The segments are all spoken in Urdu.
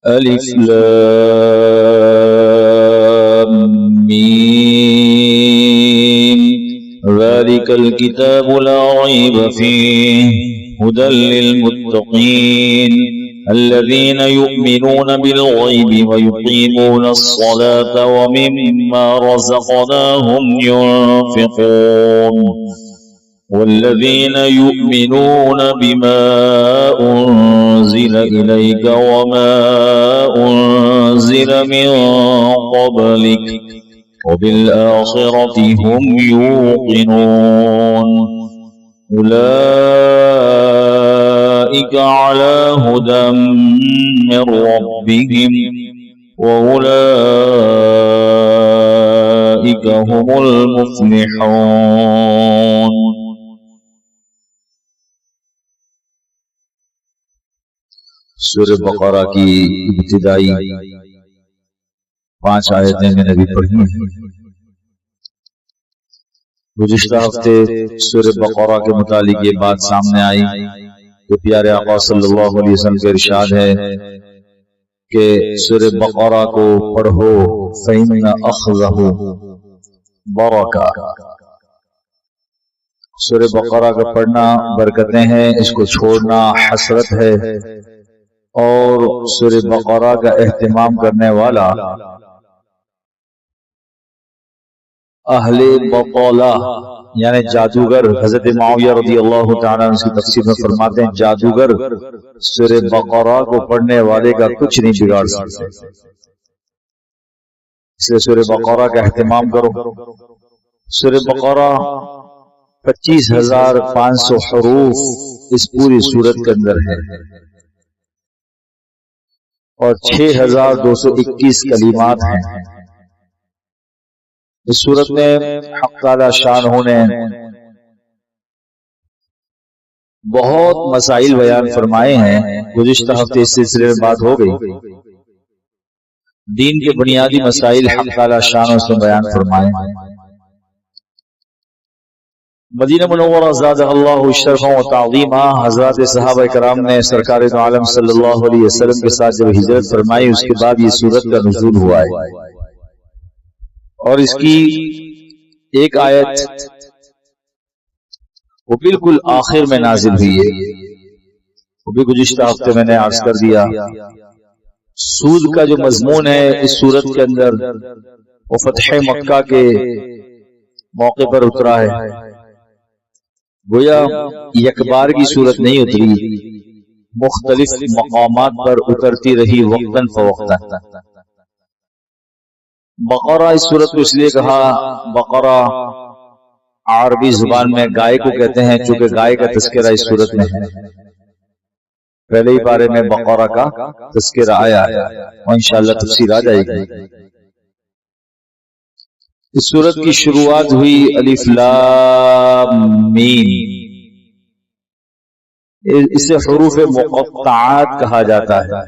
ألف لام ميم ذلك الكتاب لا ريب فيه هدى للمتقين الذين يؤمنون بالغيب ويقيمون الصلاة ومما رزقناهم ينفقون والذين يؤمنون بما أنزل إليك وما أنزل من قبلك وبالآخرة هم يوقنون أولئك على هدى من ربهم وأولئك هم المفلحون. سورہ بقرہ کی ابتدائی 5 آیتیں میں نے بھی پڑھی ہیں. گزشتہ ہفتے سورہ بقرہ کے متعلق یہ بات سامنے آئی کہ پیارے آقا صلی اللہ علیہ وسلم کا ارشاد ہے کہ سورہ بقرہ کو پڑھو فإن أخذه برکہ. سورہ بقرہ کا پڑھنا برکتیں ہیں، اس کو چھوڑنا حسرت ہے. اور سورہ بقرہ کا اہتمام کرنے والا اہل بطالہ یعنی جادوگر، حضرت معاویہ رضی اللہ تعالیٰ عنہ اس کی تفسیر میں فرماتے ہیں جادوگر سورہ بقرہ کو پڑھنے والے کا کچھ نہیں بگاڑ سکتے. اس لیے سورہ بقرہ کا اہتمام کرو. سورہ بقرہ 25,500 حروف اس پوری سورت کے اندر ہے اور 6,221 کلمات ہیں. اس صورت میں حق تعالی شانہ نے بہت مسائل بیان فرمائے ہیں. گزشتہ ہفتے اس سلسلے میں بات ہو گئی. دین کے بنیادی مسائل حق تعالی شانہ سے بیان فرمائے ہیں. مدینہ منورہ زادہ اللہ شرفا و تعظیمہ حضرات صحابہ کرام نے سرکار دو عالم صلی اللہ علیہ وسلم کے ساتھ جب ہجرت فرمائی اس کے بعد یہ سورت کا نزول ہوا ہے اور اس کی ایک آیت وہ بالکل آخر میں نازل ہوئی ہے. وہ بھی گزشتہ ہفتے میں نے عرض کر دیا. سود کا جو مضمون ہے اس سورت کے اندر وہ فتح مکہ کے موقع پر اترا ہے. گویا یک بار کی صورت نہیں اتری، مختلف مقامات پر اترتی رہی وقتاً فوقتاً. بقرہ اس صورت کو اس لیے کہا، بقرہ عربی زبان میں گائے کو کہتے ہیں چونکہ گائے کا تذکرہ اس صورت میں ہے. پہلے ہی بارے میں بقرہ کا تذکرہ آیا ہے اور انشاءاللہ تفسیر آ جائے گی. اس سورت کی شروعات ہوئی الف لام میم. اسے حروف مقطعات کہا جاتا ہے.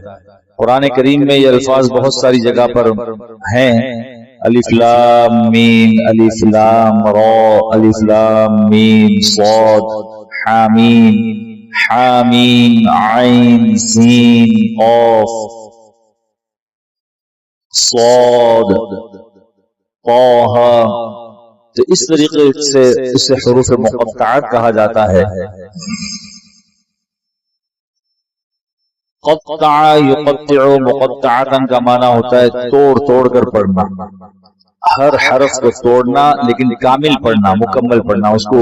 قرآن کریم میں یہ الفاظ بہت ساری جگہ پر ہیں. الف لام میم، الف لام را، الف لام میم صاد، حامیم، حامیم عین سین قاف صاد طه. تو اس طریقے سے اسے حروف مقطعات کہا جاتا ہے. قطع یقطع مقطعاً کا معنی ہوتا ہے توڑ توڑ کر پڑھنا، ہر حرف کو توڑنا لیکن کامل پڑھنا، مکمل پڑھنا، اس کو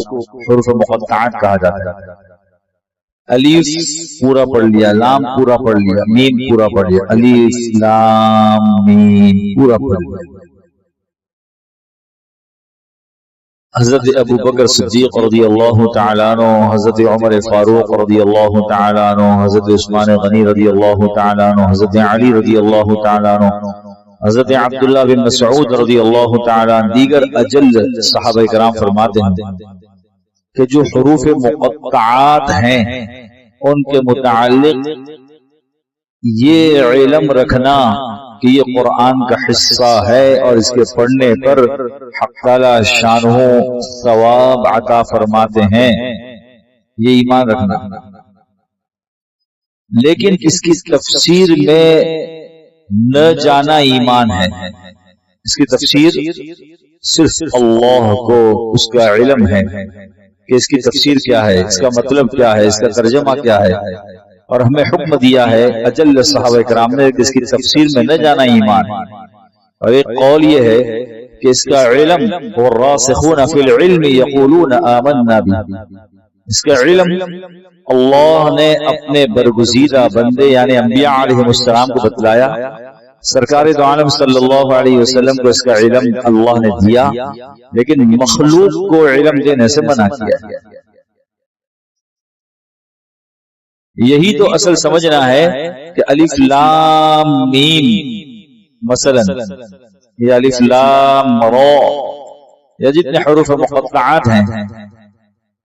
حروف مقطعات کہا جاتا ہے. الف پورا پڑھ لیا، لام پورا پڑھ لیا، میم پورا پڑھ لیا، الف لام میم پورا پڑھ لیا. حضرت ابو بکر صدیق رضی اللہ تعالیٰ عنہ، حضرت عمر فاروق رضی اللہ تعالیٰ عنہ، حضرت عثمان غنی رضی اللہ تعالیٰ عنہ، حضرت علی رضی اللہ تعالیٰ عنہ، حضرت عبداللہ بن مسعود رضی اللہ تعالیٰ عنہ، دیگر اجل صحابہ کرام فرماتے ہیں کہ جو حروف مقطعات ہیں ان کے متعلق یہ علم رکھنا کہ یہ قرآن کا حصہ ہے اور اس کے پڑھنے پر حق تعالی شانہ ثواب عطا فرماتے ہیں، یہ ایمان رکھنا. لیکن اس کی تفسیر میں نہ جانا ایمان ہے. اس کی تفسیر صرف اللہ کو اس کا علم ہے کہ اس کی تفسیر کیا ہے، اس کا مطلب کیا ہے، اس کا ترجمہ کیا ہے، اور ہمیں حکم دیا ہے اجل صحابہ کرام نے کہ اس کی تفسیر میں نہ جانا ایمان. اور ایک قول یہ ہے کہ اس کا علم والراسخون فی العلم یقولون آمنا بھی، اس کا علم اللہ نے اپنے برگزیدہ بندے یعنی انبیاء علیہ السلام کو بتلایا. سرکار دو عالم صلی اللہ علیہ وسلم کو اس کا علم اللہ نے دیا، لیکن مخلوق کو علم دینے سے منع کیا. یہی تو اصل سمجھنا ہے کہ الف لام میم مثلا یا الف لام را یا جتنے حروف مقطعات ہیں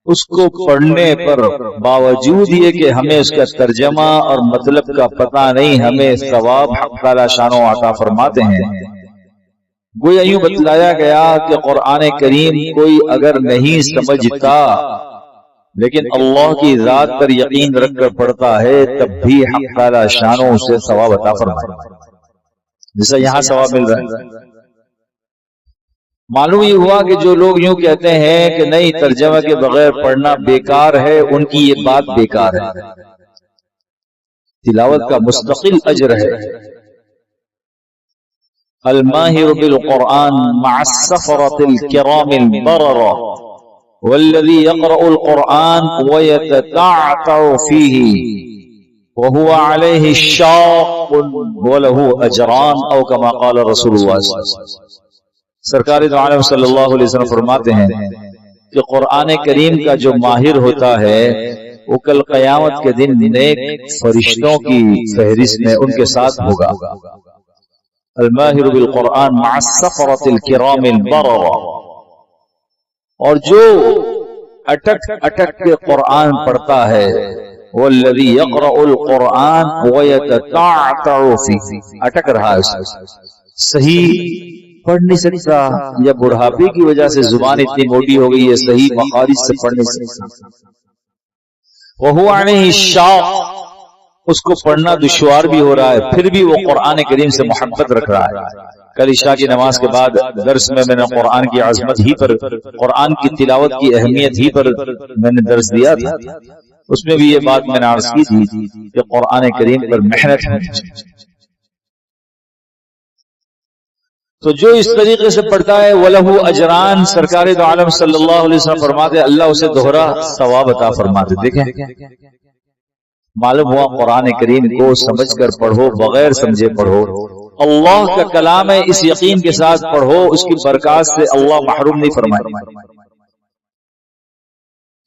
اس کو پڑھنے پر باوجود یہ کہ ہمیں اس کا ترجمہ اور مطلب کا پتہ نہیں، ہمیں ثواب حق تعالی شان و عطا فرماتے ہیں. گویا یوں بتلایا گیا کہ قرآن کریم کوئی اگر نہیں سمجھتا لیکن اللہ کی ذات پر یقین رکھ کر پڑھتا ہے تب بھی حق تعالی شان و اسے ثواب عطا فرماتے ہیں، جیسا یہاں ثواب مل رہا ہے. معلوم یہ ہوا کہ جو لوگ یوں کہتے ہیں کہ نہیں ترجمہ کے بغیر پڑھنا بیکار ہے، ان کی یہ بات بیکار ہے. تلاوت کا مستقل اجر ہے. الماہر بالقرآن مع السفرة الكرام البررة والذي يقرأ القرآن ويتتعتع فيه وهو عليه الشاق وله أجران أو كما قال رسول الله صلى الله عليه وسلم. سرکار دو عالم صلی اللہ علیہ وسلم فرماتے ہیں کہ قرآن کریم کا جو ماہر ہوتا ہے وہ کل قیامت کے دن نیک فرشتوں کی فہرست میں ان کے ساتھ ہوگا. الماہر بالقرآن مع السفرة الكرام البررة. اور جو اٹک اٹک کے قرآن پڑھتا ہے والذی یقرأ القرآن ویتتعتع فیہ، اٹک رہا ہے، صحیح پڑھ نہیں سکتا یا بڑھاپے کی وجہ سے زبان اتنی موٹی ہو گئی ہے صحیح مخارج سے پڑھ نہیں سکتا. وَهُوَ عَلَيْهِ الشَّاقُ، اس کو پڑھنا دشوار بھی ہو رہا ہے، پھر بھی وہ قرآن کریم سے محبت رکھ رہا ہے. کل عشاء کی نماز کے بعد درس میں نے قرآن کی عظمت ہی پر، قرآن کی تلاوت کی اہمیت ہی پر میں نے درس دیا تھا. اس میں بھی یہ بات میں نے عرض کی تھی کہ قرآن کریم پر محنت ہے. تو جو اس طریقے سے پڑھتا ہے وَلَهُ أَجْرَانِ، سرکار دو عالم صلی اللہ علیہ وسلم فرماتے اللہ اسے دوہرا ثواب عطا فرماتے. دیکھیں معلوم ہوا قرآن کریم کو سمجھ کر پڑھو، بغیر سمجھے پڑھو. اللہ کا کلام ہے، اس یقین کے ساتھ پڑھو، اس کی برکات سے اللہ محروم نہیں فرمائے.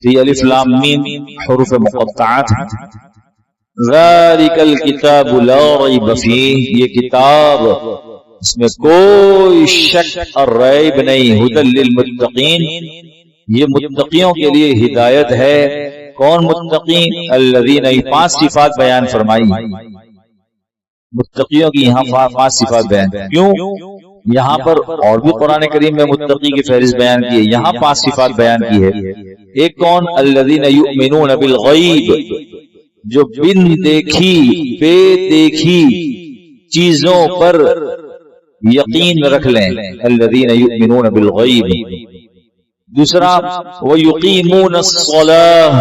یہ الف لام میم حروف مقطعات ہیں. ذَلِكَ الْكِتَابُ لَا رَيْبَ فِيهِ، یہ کتاب اس میں کوئی شک اور ریب نہیں. ھدی للمتقین، یہ متقیوں کے لیے ہدایت ہے. کون متقین؟ الذین، 5 صفات بیان فرمائی متقیوں کی. یہاں 5 صفات بیان. کیوں؟ یہاں پر اور بھی قرآن کریم میں متقی کی فہرست بیان کی ہے، یہاں 5 صفات بیان کی ہے. ایک کون؟ الذین یؤمنون بالغیب، جو بن دیکھی بے دیکھی چیزوں پر یقین رکھ لیں. الذین یؤمنون بالغیب. دوسرا وَيُقِيمُونَ الصَّلَاةَ،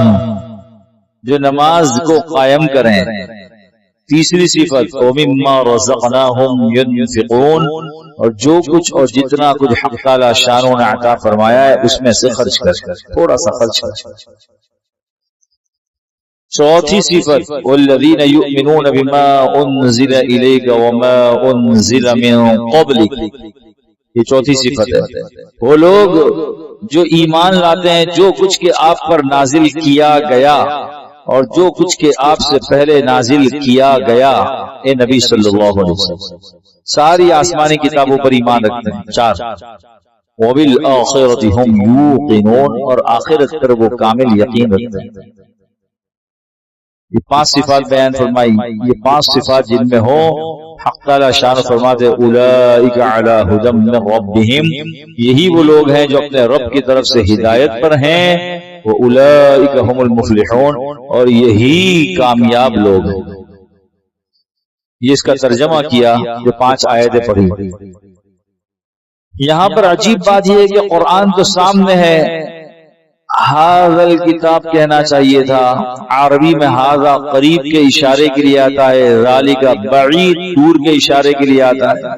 جو نماز کو قائم کریں. تیسری صفت وَمِمَّا رَزَقْنَاهُمْ يُنْفِقُونَ، اور جو کچھ اور جتنا کچھ حق تعالی شانوں نے عطا فرمایا ہے اس میں سے خرچ کر، تھوڑا سا خرچ کر. چوتھی صفت والذین یؤمنون بما انزل الیک وما انزل من قبلک، یہ چوتھی صفت ہے. وہ لوگ جو ایمان لاتے ہیں جو کچھ کہ آپ پر نازل کیا گیا اور جو کچھ کہ آپ سے پہلے نازل کیا گیا، اے نبی صلی اللہ علیہ وسلم ساری آسمانی کتابوں پر ایمان رکھتے ہیں. 4 وبالآخرۃ ہم یوقنون، اور آخرت پر وہ کامل یقین رکھتے ہیں. یہ 5 صفات بیان فرمائی. یہ 5 صفات جن میں ہو حق تعالی شان فرماتے اولئک علی ھدی من ربہم، یہی وہ لوگ ہیں جو اپنے رب کی طرف سے ہدایت پر ہیں. واولئک ھم المفلحون، اور یہی کامیاب لوگ ہیں. یہ اس کا ترجمہ کیا جو 5 آیتیں پڑھی. یہاں پر عجیب بات یہ ہے کہ قرآن تو سامنے ہے، ھذا الکتاب کہنا چاہیے تھا. عربی میں ھذا قریب کے اشارے کے لیے آتا ہے، ذالک بعید دور کے اشارے کے لیے آتا ہے.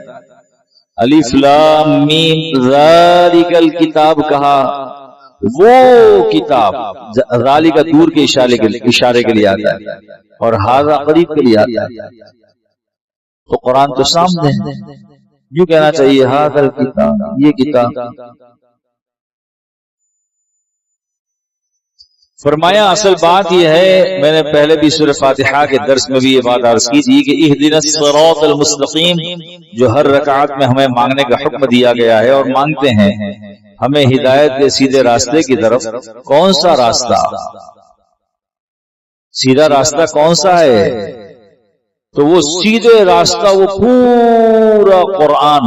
الف لام میم ذالک الکتاب کہا، وہ کتاب. ذالک دور کے اشارے کے لیے آتا ہے اور ھذا قریب کے لیے آتا ہے. تو قرآن تو سامنے ہے، یوں کہنا چاہیے ھذا الکتاب، یہ کتاب. فرمایا اصل بات یہ ہے، میں نے پہلے بھی سورہ فاتحہ کے درس میں بھی یہ بات عرض کی تھی کہ اہدنا الصراط المستقیم جو ہر رکعت میں ہمیں مانگنے کا حکم دیا گیا ہے اور مانگتے ہیں، ہمیں ہدایت کے سیدھے راستے کی طرف. کون سا راستہ؟ سیدھا راستہ کون سا ہے؟ تو وہ سیدھے راستہ وہ پورا قرآن.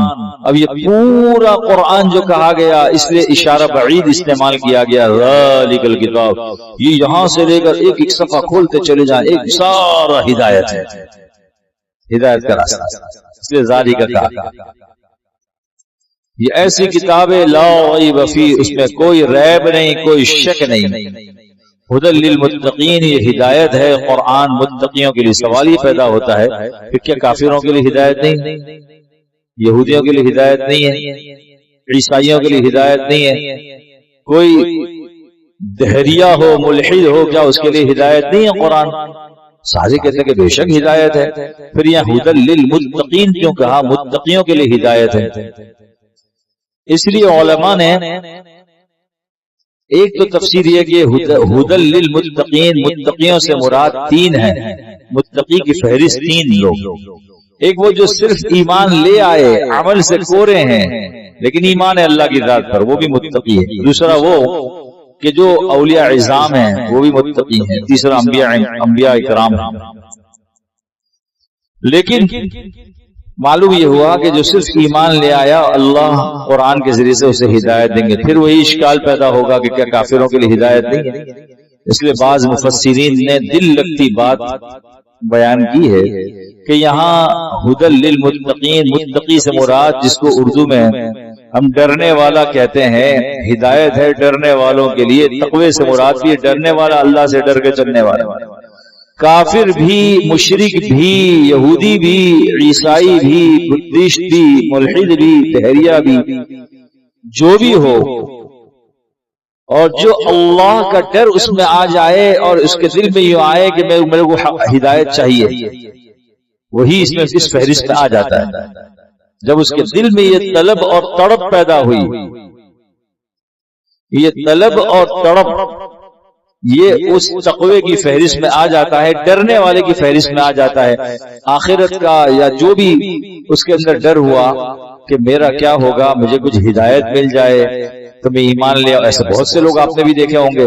اب یہ پورا قرآن جو کہا گیا اس لیے اشارہ بعید استعمال کیا گیا، ذالک الکتاب. یہ یہاں سے لے کر ایک ایک صفحہ کھولتے چلے جائیں، ایک سارا ہدایت ہے، ہدایت کا راستہ، اس لیے ذالک کا. یہ ایسی کتاب ہے لا ریب فیہ، اس میں کوئی ریب نہیں، کوئی شک نہیں. ھدی للمتقین، یہ ہدایت ہے قرآن متقیوں کے لیے. سوال یہ پیدا ہوتا ہے کہ کیا کافروں کے لیے ہدایت نہیں، یہودیوں کے لیے ہدایت نہیں ہے، عیسائیوں کے لیے ہدایت نہیں ہے، کوئی دہریہ ہو ملحد ہو کیا اس کے لیے ہدایت نہیں ہے قرآن؟ سارے کہتے ہیں کہ بے شک ہدایت ہے. پھر یہاں ھدی للمتقین کیوں کہا؟ متقیوں کے لیے ہدایت ہے. اس لیے علماء نے ایک تو تفسیر یہ کہ ھدی للمتقین، متقیوں سے مراد 3 ہیں. متقی کی فہرست 3 لوگ. ایک وہ جو صرف ایمان لے آئے، عمل سے کورے ہیں لیکن ایمان ہے اللہ کی ذات پر، وہ بھی متقی ہے. دوسرا وہ کہ جو اولیاء عظام ہیں وہ بھی متقی ہیں. تیسرا انبیاء کرام ہیں. لیکن معلوم یہ ہوا کہ جو صرف ایمان لے آیا اللہ قرآن کے ذریعے سے اسے ہدایت دیں گے. پھر وہی اشکال پیدا ہوگا کہ کیا کافروں کے لیے ہدایت نہیں ہے؟ اس لیے بعض مفسرین نے دل لگتی بات بیان کی ہے کہ یہاں ھدی للمتقین، متقی سے مراد جس کو اردو میں ہم ڈرنے والا کہتے ہیں، ہدایت ہے ڈرنے والوں کے لیے. تقوی سے مراد بھی ڈرنے والا، اللہ سے ڈر کے چلنے والا. کافر بھی، مشرک بھی، یہودی بھی، عیسائی بھی، بدھسٹ بھی، ملحد بھی، دہریہ بھی، جو بھی ہو، اور جو اللہ کا ڈر اس میں آ جائے اور اس کے دل میں یہ آئے کہ میرے کو ہدایت چاہیے، وہی اس میں اس فہرست میں آ جاتا ہے. جب اس کے دل میں یہ طلب اور تڑپ پیدا ہوئی، یہ طلب اور تڑپ یہ اس تقوی کی فہرست میں آ جاتا ہے، ڈرنے والے کی فہرست میں آ جاتا ہے. آخرت کا یا جو بھی اس کے اندر ڈر ہوا کہ میرا کیا ہوگا، مجھے کچھ ہدایت مل جائے تو میں ایمان لے. ایسے بہت سے لوگ آپ نے بھی دیکھے ہوں گے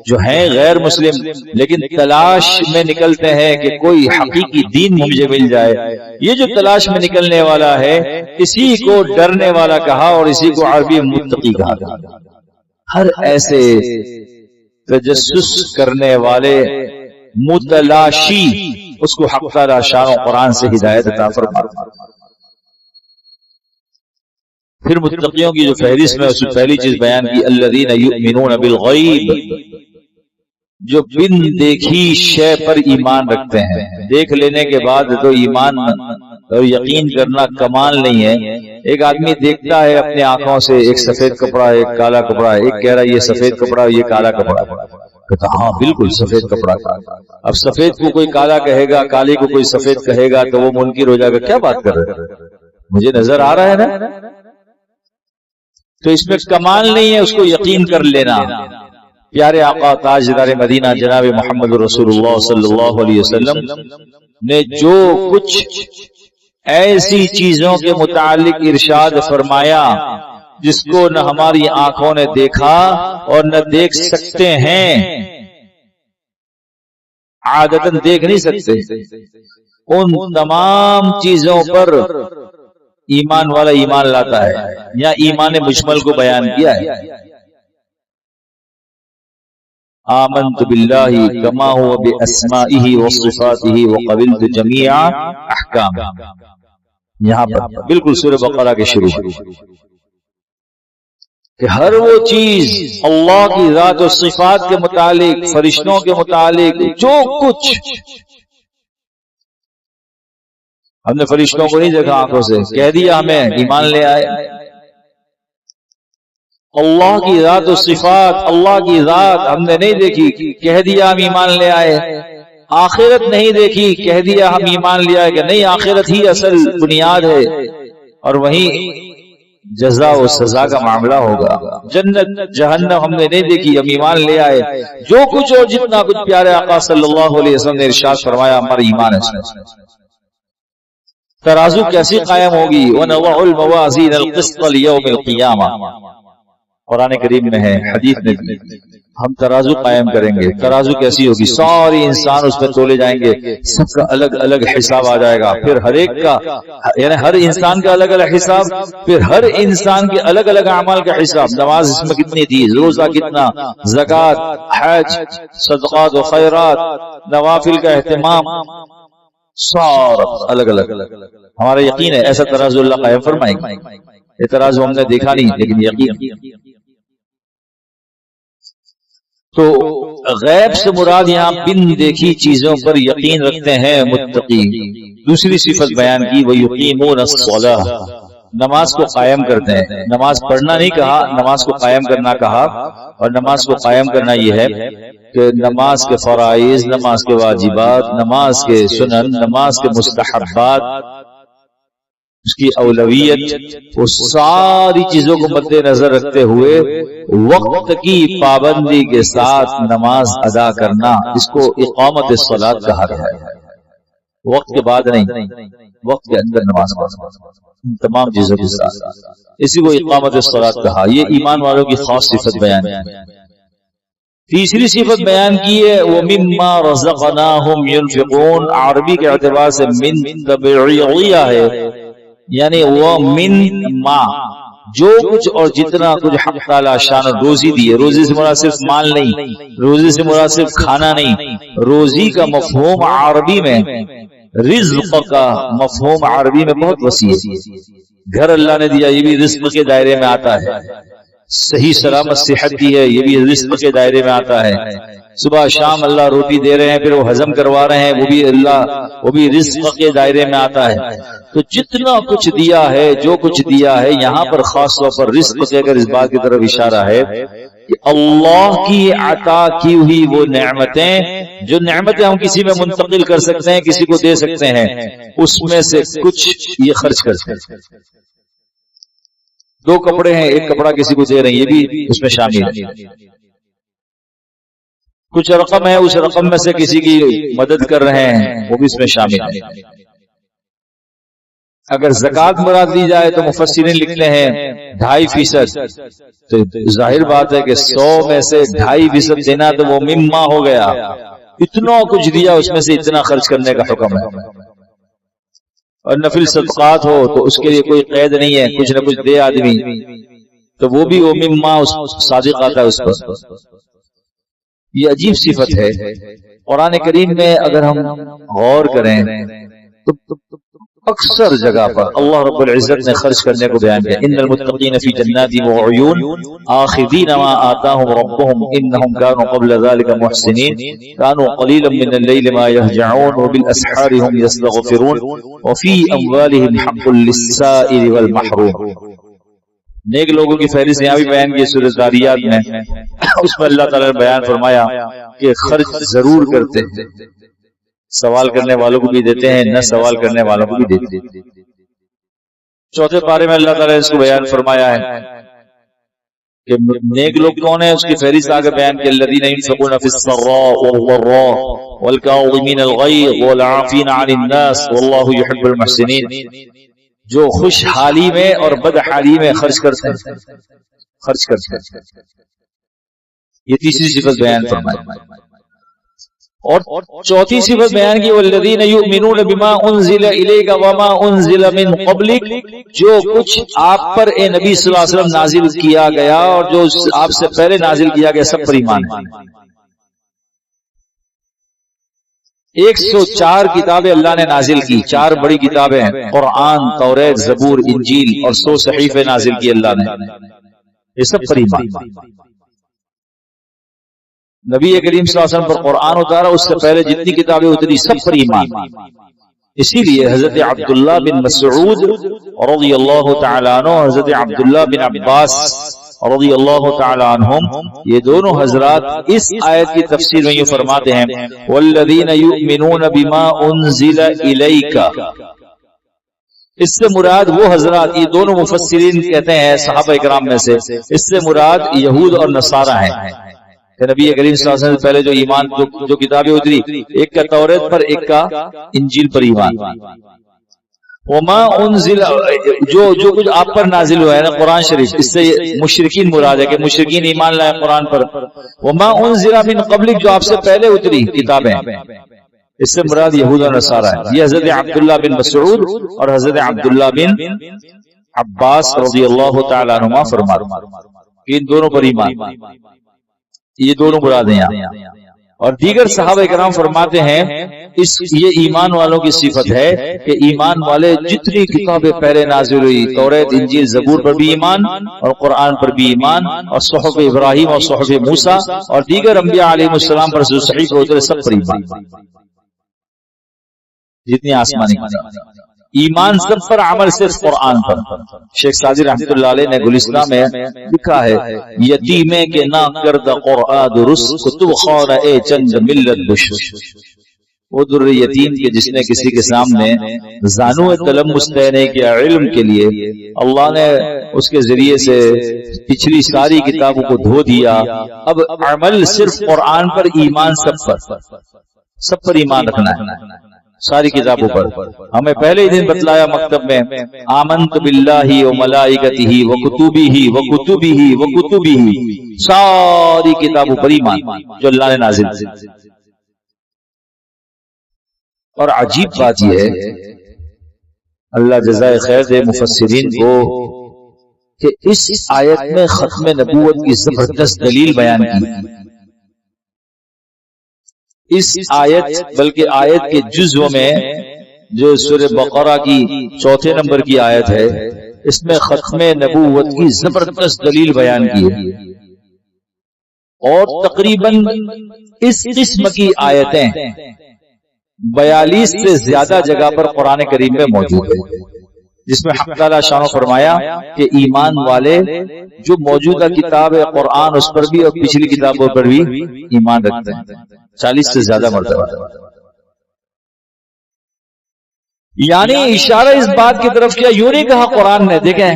جو ہیں غیر مسلم لیکن تلاش میں نکلتے ہیں کہ کوئی حقیقی دین مجھے مل جائے. یہ جو تلاش میں نکلنے والا ہے اسی کو ڈرنے والا کہا اور اسی کو عربی متقی کہا. ہر ایسے تجسس کرنے والے متلاشی اس کو حق تعالی شان و قرآن سے ہدایت عطا فرماتا. پھر متقیوں کی جو فہرست میں اس میں پہلی چیز بیان کی، الذین یؤمنون بالغیب، جو بن دیکھی شے پر ایمان رکھتے ہیں. دیکھ لینے کے بعد تو ایمان اور یقین کرنا کمال نہیں ہے. ایک آدمی دیکھتا ہے اپنی آنکھوں سے ایک سفید کپڑا ایک کالا کپڑا، ایک کہہ رہا ہے یہ سفید کپڑا یہ کالا کپڑا، کہتا ہاں بالکل سفید کپڑا تھا. اب سفید کو کوئی کالا کہے گا، کالے کو کوئی سفید کہے گا تو وہ منکر ہو جائے گا، کیا بات کر رہے ہیں، مجھے نظر آ رہا ہے نا. تو اس میں کمال نہیں ہے اس کو یقین کر لینا. پیارے آقا تاجدار مدینہ جناب محمد رسول اللہ صلی اللہ علیہ وسلم نے جو کچھ ایسی چیزوں کے متعلق ارشاد فرمایا جس کو نہ ہماری آنکھوں نے دیکھا اور نہ دیکھ سکتے ہیں، عادتاً دیکھ نہیں سکتے، ان تمام چیزوں پر ایمان والا ایمان لاتا ہے. یا ایمان مجمل کو بیان کیا ہے. آمنت باللہ کما هو باسمائہ وصفاتہ وقبلت جمیع احکام. یہاں پر بالکل سورہ بقرہ کے شروع کہ ہر وہ چیز اللہ کی ذات و صفات کے متعلق، فرشتوں کے متعلق جو کچھ، ہم نے فرشتوں کو نہیں دیکھا آنکھوں سے، کہہ دیا ہمیں، ایمان لے آئے. اللہ کی ذات و صفات، اللہ کی ذات ہم نے نہیں دیکھی، کہہ دیا ہم ایمان لے آئے. آخرت نہیں دیکھی، کہہ دیا ہم ایمان لے آئے کہ نہیں، آخرت ہی اصل بنیاد ہے اور وہیں جزا و سزا کا معاملہ ہوگا. جنت جہنم ہم نے نہیں دیکھی، ہم ایمان لے آئے. جو کچھ اور جتنا کچھ پیارے آقا صلی اللہ علیہ وسلم نے ارشاد فرمایا ہمارا ایمان ہے. ترازو کیسی قائم ہوگی؟ وَنَضَعُ الْمَوَازِينَ الْقِسْطَ لِيَوْمِ الْقِيَامَةِ، قرآن کریم میں ہے، حدیث میں بھی، ہم ترازو قائم کریں گے. ترازو کیسی ہوگی؟ سارے انسان اس میں تولے جائیں گے، سب کا الگ الگ حساب آ جائے گا. پھر ہر ایک کا، یعنی ہر انسان کا الگ الگ حساب، پھر ہر انسان کے الگ الگ اعمال کا حساب. نماز اس میں کتنی تھی، روزہ کتنا، زکوٰۃ، حج، صدقات و خیرات، نوافل کا اہتمام، سارا الگ الگ. ہمارا یقین ہے ایسا ترازو اللہ قائم فرمائے گا. یہ ترازو ہم نے دیکھا نہیں لیکن یقین. تو غیب سے مراد یہاں بن دیکھی چیزوں پر یقین رکھتے ہیں متقی. دوسری صفت بیان کی، وَيُقِيمُونَ الصَّلَاةَ، نماز کو قائم کرتے ہیں. نماز پڑھنا نہیں کہا، نماز کو قائم کرنا کہا. اور نماز کو قائم کرنا یہ ہے کہ نماز کے فرائض، نماز کے واجبات، نماز کے سنن، نماز کے مستحبات، اس کی اولویت، وہ ساری چیزوں کو مد نظر رکھتے ہوئے وقت کی پابندی کے ساتھ نماز ادا کرنا، اس کو اقامت الصلاۃ کہا گیا ہے. وقت کے بعد نہیں، وقت کے اندر نماز پڑھنا تمام چیزوں کے ساتھ، اسی کو اقامت الصلاۃ کہا. یہ ایمان والوں کی خاص صفت بیان ہے. تیسری صفت بیان کی ہے وَمِمَّا رَزَقْنَاهُمْ يُنْفِقُونَ. عربی کے اعتبار سے من تبعیضیہ ہے، یعنی وہ من ما، جو کچھ اور جتنا کچھ حق تعالی شان روزی دی ہے. روزی سے مراد صرف مال نہیں، روزی سے مراد صرف کھانا نہیں. روزی کا مفہوم عربی میں، رزق کا مفہوم عربی میں بہت وسیع ہے. گھر اللہ نے دیا، یہ بھی رزق کے دائرے میں آتا ہے. صحیح سلامت صحت دی ہے، یہ بھی رزق کے دائرے میں آتا ہے. صبح شام اللہ روٹی دے رہے ہیں، پھر وہ ہضم کروا رہے ہیں، وہ بھی اللہ، وہ بھی رزق کے دائرے میں آتا ہے. تو جتنا کچھ دیا ہے، جو کچھ دیا ہے، یہاں پر خاص طور پر رزق کے اگر اس بات کی طرف اشارہ ہے کہ اللہ کی عطا کی ہوئی وہ نعمتیں، جو نعمتیں ہم کسی میں منتقل کر سکتے ہیں، کسی کو دے سکتے ہیں، اس میں سے کچھ یہ خرچ کر سکتے ہیں. 2 کپڑے ہیں، ایک کپڑا کسی کو دے رہے ہیں، یہ بھی اس میں شامل ہے. کچھ رقم ہے، اس رقم میں سے کسی کی مدد کر رہے ہیں، وہ بھی اس میں شامل ہے. اگر زکوٰۃ مراد دی جائے تو مفسرین لکھتے ہیں 2.5%. تو ظاہر بات ہے کہ 100 میں سے 2.5% دینا تو وہ مما ہو گیا. اتنا کچھ دیا، اس میں سے اتنا خرچ کرنے کا حکم ہے. اور نفل صدقات ہو تو اس کے لیے کوئی قید نہیں ہے، کچھ نہ کچھ دے آدمی، تو وہ بھی وہ مما صادق آتا ہے اس پر. یہ عجیب صفت ہے. قرآن کریم میں اگر ہم غور کریں تو اکثر جگہ پر اللہ رب العزت نے خرچ کرنے کو بیان کیا. ان المتقین فی جنات وعیون آخذین ما آتاهم ربهم انهم كانوا قبل ذلك محسنین كانوا قلیلا من اللیل ما یهجعون وبالاسحار هم یستغفرون وفی اموالهم حق للسائل والمحروم. نیک لوگوں کی فہرست یہاں بھی بیان کی سورۃ ذاریات میں. اس میں اللہ تعالی نے بیان فرمایا کہ خرچ ضرور کرتے ہیں، سوال کرنے والوں کو بھی دیتے ہیں، نہ سوال کرنے والوں کو بھی دیتے ہیں. 4 پارے میں اللہ تعالیٰ نے اس کو بیان فرمایا ہے کہ نیک لوگ کون ہیں، اس کی فہرست آگے بیان کی. الذین ينفقون فی السراء والضراء والکاظمین الغیظ والعافین عن الناس واللہ یحب المحسنین. جو خوشحالی میں اور بدحالی میں خرچ کرتے ہیں، خرچ کرتے ہیں. یہ تیسری صفت بیان فرمائی. اور 4تھی صفت بیان کی والذین یؤمنون بما انزل الیک وما انزل من قبلک. جو کچھ آپ پر اے نبی صلی اللہ علیہ وسلم نازل کیا گیا اور جو آپ سے پہلے نازل کیا گیا، سب پر ایمان ہے. 104 کتابیں اللہ نے نازل کی، 4 بڑی کتابیں ہیں، قرآن، توریت، زبور، انجیل، اور 100 صحیفے نازل کی اللہ نے. یہ سب پر ایمان. نبی کریم صلی اللہ علیہ وسلم پر قرآن اتارا، اس سے پہلے جتنی کتابیں اتری سب پر ایمان. اسی لیے حضرت عبداللہ بن مسعود رضی اللہ تعالیٰ عنہ، حضرت عبداللہ بن عباس رضی اللہ تعالیٰ عنہم، یہ دونوں حضرات اس آیت کی تفسیر میں یہ فرماتے ہیں والذین یؤمنون بما انزل الیک. اس سے مراد وہ حضرات، یہ دونوں مفسرین کہتے ہیں صحابہ اکرام میں سے، اس سے مراد یہود اور نصارہ ہیں کہ نبی کریم صلی اللہ علیہ وسلم پہلے جو ایمان جو کتابیں اتری، ایک کا توریت پر، ایک کا انجیل پر ایمان. وما انزل، جو کچھ آپ پر نازل ہوا ہے نا قرآن شریف، اس سے مشرکین مراد ہے کہ مشرکین ایمان لائے قرآن پر. وما انزل من قبلک، جو آپ سے پہلے اتری کتابیں، اس سے مراد یہود اور نصارہ ہے. یہ حضرت عبداللہ بن مسعود اور حضرت عبداللہ بن عباس رضی اللہ تعالیٰ عنہما فرماتے ہیں کہ ان دونوں پر ایمان، یہ دونوں مراد ہیں یہاں. اور دیگر صحابہ کرام فرماتے ہیں یہ ایمان والوں کی صفت ہے کہ ایمان والے جتنی کتابیں پہلے نازل ہوئی، توریت، انجیل، زبور پر بھی ایمان، اور قرآن پر بھی ایمان، اور صحف ابراہیم اور صحف موسیٰ اور دیگر انبیاء علیہ السلام پر جو صحیفے اترے سب پر ایمان. جتنی آسمانی ایمان سب پر، عمل صرف قرآن پر. شیخ سعدی رحمۃ اللہ علیہ نے گلستان میں لکھا ہے یتیمے کے نہ کرد قرآن درست کتب خور اے چند ملت بش. وہ در یتیم کے جس نے کسی کے سامنے زانو تلمس نہیں کیا علم کے لیے، اللہ نے اس کے ذریعے سے پچھلی ساری کتابوں کو دھو دیا. اب عمل صرف قرآن پر، ایمان سب پر ایمان رکھنا ہے، ساری کتابوں پر. ہمیں پہلے ہی دن بتلایا مکتب میں آمنت باللہ و ملائکتہ و کتبہ و کتبہ و کتبہ، ساری کتابوں پر ایمان جو اللہ نے نازل کی. اور عجیب بات یہ ہے، اللہ جزائے خیر دے مفسرین کو، کہ اس آیت میں ختم نبوت کی زبردست دلیل بیان کی. اس آیت، بلکہ آیت کے جزو میں جو سورہ بقرہ کی 4 نمبر کی آیت ہے، اس میں ختم نبوت کی زبردست دلیل بیان کی ہے. اور تقریباً اس قسم کی آیتیں 42 سے زیادہ جگہ پر قرآن کریم میں موجود ہے، جس میں حق تعالیٰ شان فرمایا کہ ایمان والے جو موجودہ کتاب قرآن اس پر بھی اور پچھلی کتابوں پر بھی ایمان رکھتے ہیں. 40 سے زیادہ مرتبہ. یعنی اشارہ اس بات کی طرف کیا، یوں نہیں کہا قرآن نے، دیکھیں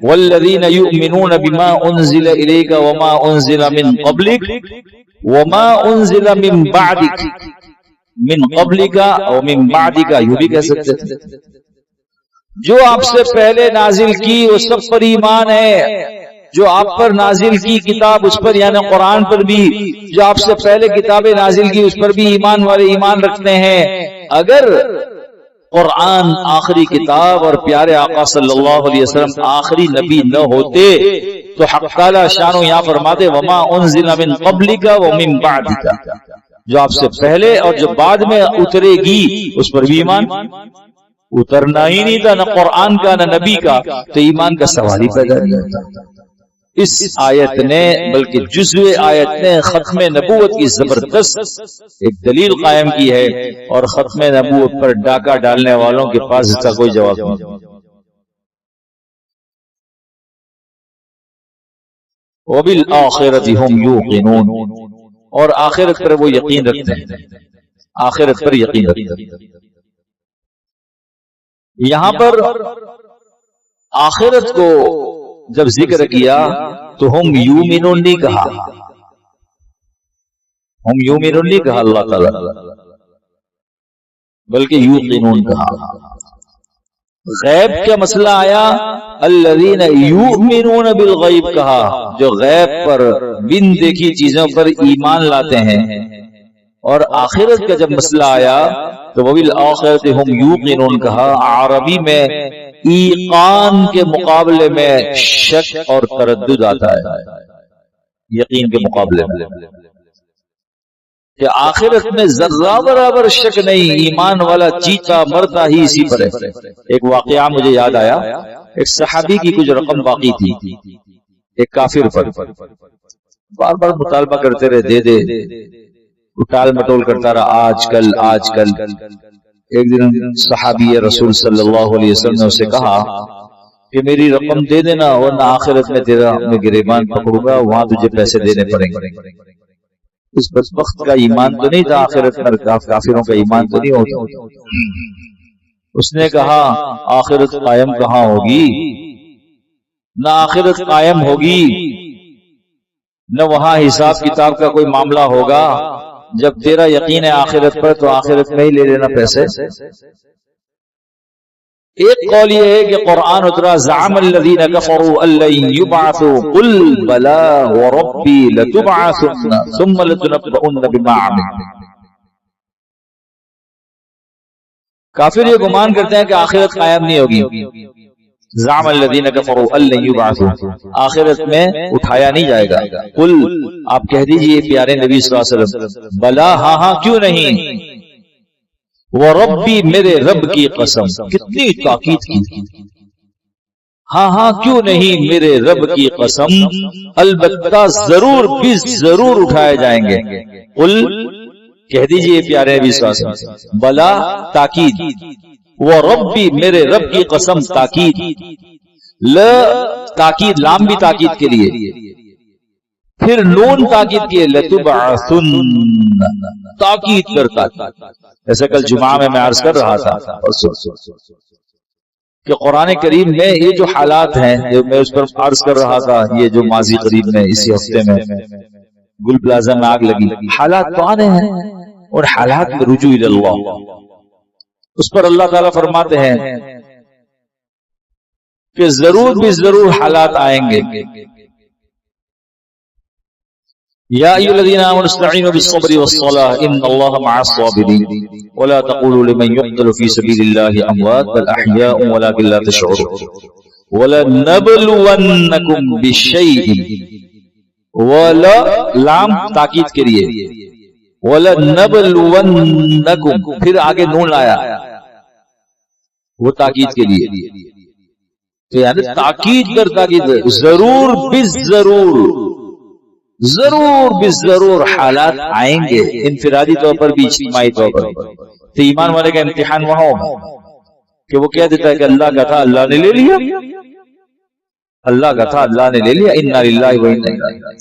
والذین یؤمنون بما انزل الیک وما انزل من قبلک وما انزل من بعدک، من قبلک اور من بعدک یوں بھی کہہ سکتے تھے. جو آپ سے پہلے نازل کی وہ سب پر ایمان ہے، جو آپ پر نازل کی کتاب اس پر یعنی قرآن پر بھی، جو آپ سے پہلے کتابیں نازل کی اس پر بھی ایمان والے ایمان رکھتے ہیں. اگر قرآن آخری کتاب اور پیارے آقا صلی اللہ علیہ وسلم آخری نبی نہ ہوتے تو حق تعالی شانو یہاں فرماتے وما انزل من قبلک ومن بعدک، جو آپ سے پہلے اور جو بعد میں اترے گی اس پر بھی ایمان. اترنا ہی نہیں تھا نہ قرآن کا نہ نبی کا، تو ایمان کا سوال ہی پیدا نہیں ہوتا. اس آیت نے، بلکہ جزو آیت نے ختم نبوت کی زبردست ایک دلیل قائم کی ہے، اور ختم نبوت پر ڈاکہ ڈالنے والوں کے پاس اس کا کوئی جواب نہیں. وَبِالْآخِرَةِ هُمْ يُوقِنُونَ، اور آخرت پر وہ یقین رکھتے ہیں، آخرت پر یقین رکھتے ہیں. یہاں پر آخرت کو جب ذکر کیا تو ہم یومنون نہیں کہا، ہم یومنون نہیں کہا اللہ تعالی، بلکہ یوقنون کہا. غیب کا مسئلہ آیا الذین یؤمنون بالغیب کہا، جو غیب پر بن دیکھی چیزوں پر ایمان لاتے ہیں. اور آخرت کا جب مسئلہ آیا تو وبالآخرۃ ہم یوقنون کہا. عربی میں ایقان کے مقابلے میں شک اور تردد آتا ہے، یقین کے مقابلے میں. کہ آخرت میں ذرہ برابر شک نہیں، ایمان والا جیتا مرتا ہی اسی پر ہے۔ ایک واقعہ مجھے یاد آیا، ایک صحابی کی کچھ رقم باقی تھی ایک کافر پر، بار بار مطالبہ کرتے رہے دے دے، اٹال مٹول کرتا رہا، آج کل آج کل۔ ایک دن صحابی رسول صلی اللہ علیہ وسلم نے اسے کہا کہ میری رقم دے دینا ورنہ آخرت میں تیرا میں گریبان پکڑوں گا، وہاں تجھے پیسے دینے پڑیں گے۔ اس بدبخت کا ایمان تو نہیں تھا، آخرت میں کافروں کا ایمان تو نہیں ہوتا۔ اس نے کہا آخرت قائم کہاں ہوگی، نہ آخرت قائم ہوگی نہ وہاں حساب کتاب کا کوئی معاملہ ہوگا۔ جب تیرا یقین ہے آخرت پر تو آخرت میں ہی لے لینا پیسے۔ ایک قول یہ ہے کہ قرآن اترا زعم الذین کفروا ان لن یبعثوا قل بلا وربی لتبعثن ثم لتنبؤن بما عملتم۔ کافر یہ گمان کرتے ہیں کہ آخرت قائم نہیں ہوگی، زعم الذین کفروا ان لن یبعثوا، آخرت میں اٹھایا نہیں جائے گا۔ قل آپ کہہ دیجئے پیارے نبی صلی اللہ علیہ وسلم، بلا ہاں ہاں کیوں نہیں، وَرَبِّ میرے رب کی قسم، کتنی تاکید کی، ہاں ہاں کیوں نہیں میرے رب کی قسم، البتہ ضرور بھی ضرور اٹھائے جائیں گے۔ قل کہہ دیجئے پیارے نبی صلی اللہ علیہ وسلم، بلا تاکید، وَرَبِّ میرے رب کی قسم تاکید، لا تاکید لام بھی تاکید کے لیے، پھر نون تاکید کے لتبعثن تاکید کرتا، جیسے کل جمعہ میں عرض کر رہا تھا کہ قرآن کریم میں یہ جو حالات ہیں جو میں اس پر عرض کر رہا تھا، یہ جو ماضی قریب میں اسی ہفتے میں گل پلازا میں آگ لگی، حالات تو آنے ہیں اور حالات میں رجوع اللہ، اس پر اللہ تعالیٰ فرماتے ہیں کہ ضرور بھی ضرور حالات آئیں گے۔ یا ایھا الذین آمنوا استعینوا بالصبر والصلاة ان اللہ مع الصابرین ولا تقولوا لمن يقتل في سبيل الله اموات بل احیاء ولكن لا تشعرون ولنبلونکم بشیء، ولا لام تاکید کے لیے، ولنبلونکم پھر آگے نون لایا وہ تاکید کے لیے، تو یعنی تاکید کر تاکید، ضرور بالضرور ضرور بالضرور حالات آئیں گے، انفرادی طور پر بھی اجتماعی طور پر۔ تو ایمان والے کا امتحان وہاں ہوگا کہ وہ کہہ دیتا ہے کہ اللہ کا تھا اللہ نے لے لیا، اللہ کا تھا اللہ نے لے لیا، انا للہ و انا الیہ راجعون۔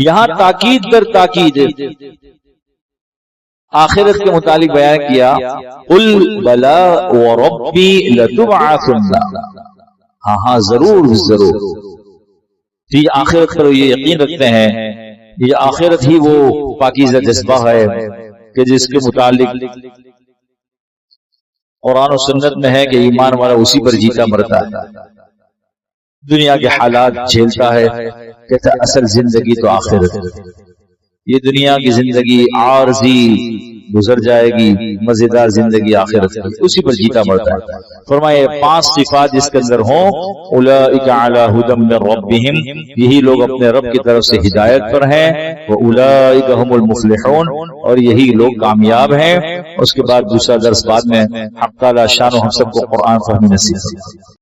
یہاں تاکید در تاکید آخرت کے متعلق بیان کیا، قل بلا وربی لتبعثن، ہاں ہاں ضرور ضرور۔ یہ آخرت پر یہ یقین رکھتے ہیں، یہ آخرت ہی وہ پاکیزہ جذبہ ہے کہ جس کے متعلق قرآن و سنت میں ہے کہ ایمان والا اسی پر جیتا مرتا ہے، دنیا کے حالات جھیلتا ہے، کہتا ہے اصل زندگی تو آخرت ہے، یہ دنیا کی زندگی عارضی گزر جائے گی، مزیدار زندگی آخرت ہے، اسی پر جیتا مرتا ہے۔ فرمائے 5 صفات جس کے اندر ہوں، اولئک علی ھدی من ربہم، یہی لوگ اپنے رب کی طرف سے ہدایت پر ہیں، واولئک ھم المفلحون، اور یہی لوگ کامیاب ہیں۔ اس کے بعد دوسرا درس بعد میں، حق تعالی شان و ہم سب کو قرآن فہمی نصیب فرمائے۔